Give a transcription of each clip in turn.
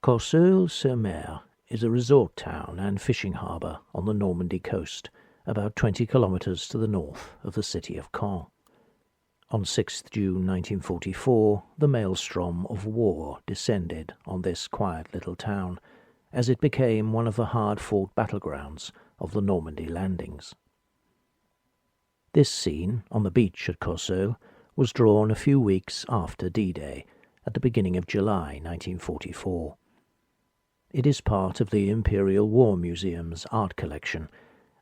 Courseulles-sur-Mer is a resort town and fishing harbour on the Normandy coast, about 20 kilometres to the north of the city of Caen. On 6th June 1944, the maelstrom of war descended on this quiet little town, as it became one of the hard-fought battlegrounds of the Normandy landings. This scene, on the beach at Courseulles, was drawn a few weeks after D-Day, at the beginning of July 1944. It is part of the Imperial War Museum's art collection,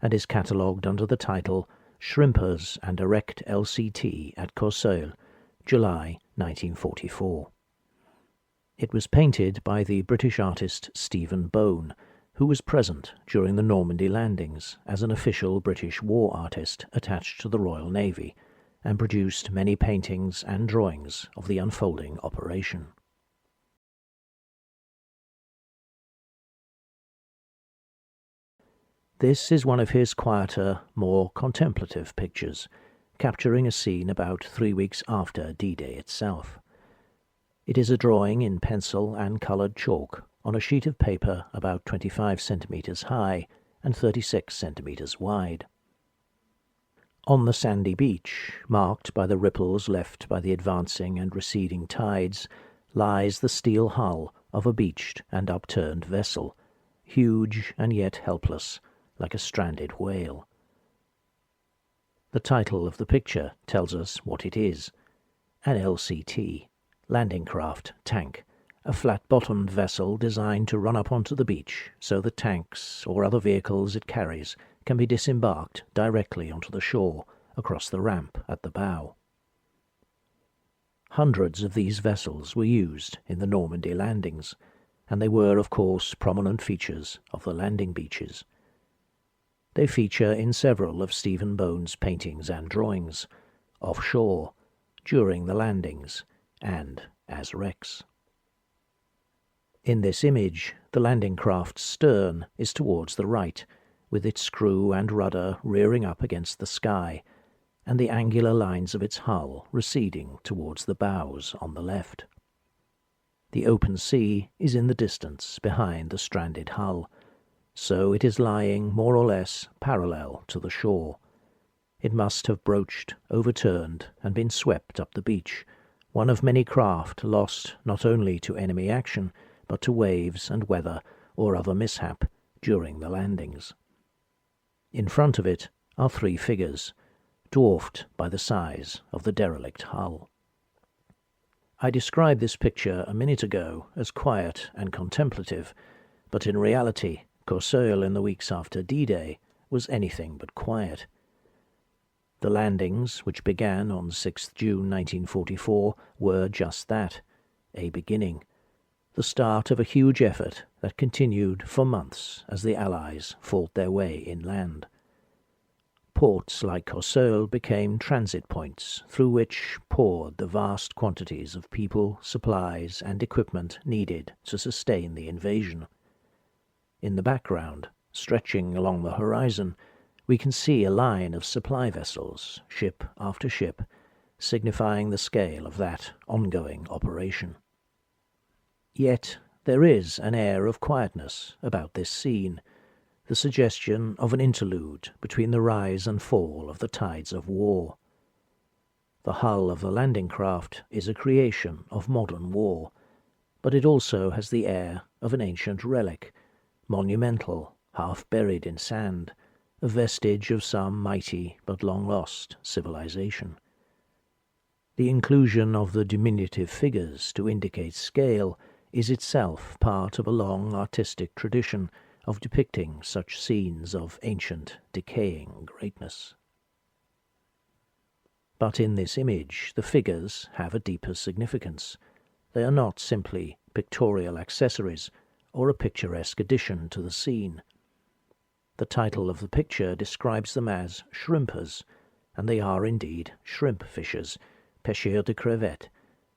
and is catalogued under the title Shrimpers and Erect LCT at Courseulles, July 1944. It was painted by the British artist Stephen Bone, who was present during the Normandy landings as an official British war artist attached to the Royal Navy, and produced many paintings and drawings of the unfolding operation. This is one of his quieter, more contemplative pictures, capturing a scene about 3 weeks after D-Day itself. It is a drawing in pencil and coloured chalk on a sheet of paper about 25 centimetres high and 36 centimetres wide. On the sandy beach, marked by the ripples left by the advancing and receding tides, lies the steel hull of a beached and upturned vessel, huge and yet helpless, like a stranded whale. The title of the picture tells us what it is: an LCT, landing craft tank, a flat-bottomed vessel designed to run up onto the beach so the tanks or other vehicles it carries can be disembarked directly onto the shore across the ramp at the bow. Hundreds of these vessels were used in the Normandy landings, and they were, of course, prominent features of the landing beaches. They feature in several of Stephen Bone's paintings and drawings, offshore, during the landings, and as wrecks. In this image, the landing craft's stern is towards the right, with its screw and rudder rearing up against the sky, and the angular lines of its hull receding towards the bows on the left. The open sea is in the distance behind the stranded hull, so it is lying more or less parallel to the shore. It must have broached, overturned, and been swept up the beach, one of many craft lost not only to enemy action, but to waves and weather or other mishap during the landings. In front of it are 3 figures, dwarfed by the size of the derelict hull. I described this picture a minute ago as quiet and contemplative, but in reality, Courseulles in the weeks after D-Day was anything but quiet. The landings, which began on 6th June 1944, were just that, a beginning, the start of a huge effort that continued for months as the Allies fought their way inland. Ports like Courseulles became transit points through which poured the vast quantities of people, supplies, and equipment needed to sustain the invasion. In the background, stretching along the horizon, we can see a line of supply vessels, ship after ship, signifying the scale of that ongoing operation. Yet there is an air of quietness about this scene, the suggestion of an interlude between the rise and fall of the tides of war. The hull of the landing craft is a creation of modern war, but it also has the air of an ancient relic, monumental, half buried in sand, a vestige of some mighty but long-lost civilization. The inclusion of the diminutive figures to indicate scale is itself part of a long artistic tradition of depicting such scenes of ancient, decaying greatness. But in this image the figures have a deeper significance. They are not simply pictorial accessories or a picturesque addition to the scene. The title of the picture describes them as shrimpers, and they are indeed shrimp fishers, pêcheurs de crevettes,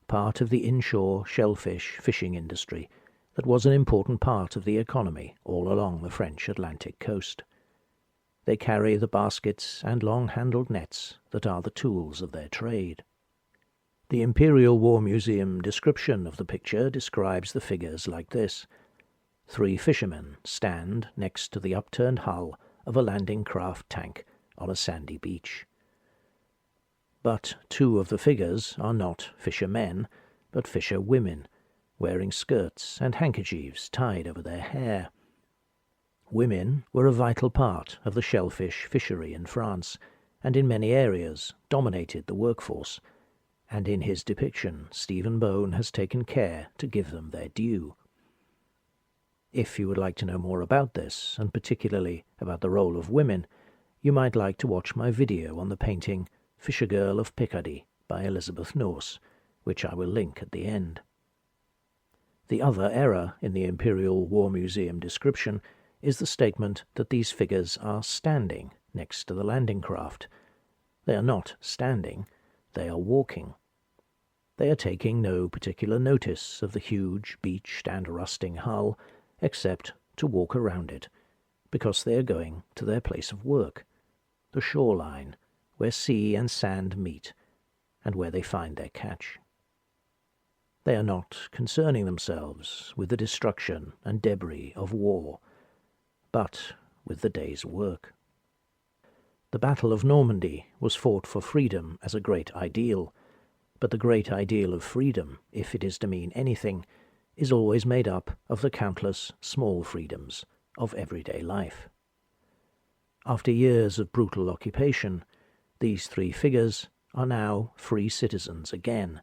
part of the inshore shellfish fishing industry that was an important part of the economy all along the French Atlantic coast. They carry the baskets and long-handled nets that are the tools of their trade. The Imperial War Museum description of the picture describes the figures like this. 3 fishermen stand next to the upturned hull of a landing craft tank on a sandy beach. But 2 of the figures are not fishermen, but fisherwomen, wearing skirts and handkerchiefs tied over their hair. Women were a vital part of the shellfish fishery in France, and in many areas dominated the workforce, and in his depiction Stephen Bone has taken care to give them their due. If you would like to know more about this, and particularly about the role of women, you might like to watch my video on the painting Fisher Girl of Picardy by Elizabeth Nourse, which I will link at the end. The other error in the Imperial War Museum description is the statement that these figures are standing next to the landing craft. They are not standing, they are walking. They are taking no particular notice of the huge, beached and rusting hull, except to walk around it, because they are going to their place of work, the shoreline, where sea and sand meet, and where they find their catch. They are not concerning themselves with the destruction and debris of war, but with the day's work. The Battle of Normandy was fought for freedom as a great ideal, but the great ideal of freedom, if it is to mean anything, is always made up of the countless small freedoms of everyday life. After years of brutal occupation, these 3 figures are now free citizens again,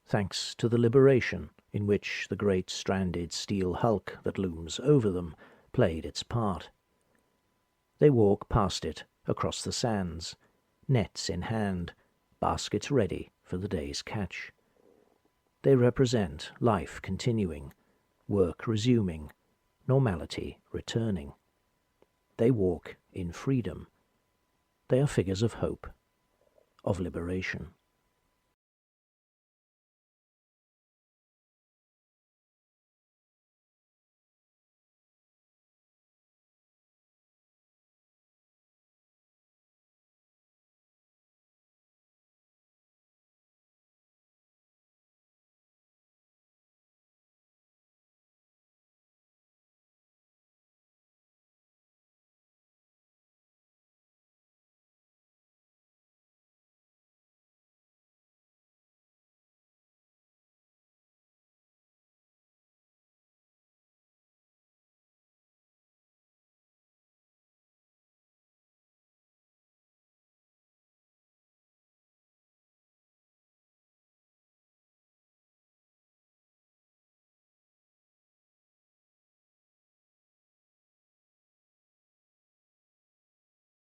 thanks to the liberation in which the great stranded steel hulk that looms over them played its part. They walk past it across the sands, nets in hand, baskets ready for the day's catch. They represent life continuing, work resuming, normality returning. They walk in freedom. They are figures of hope, of liberation.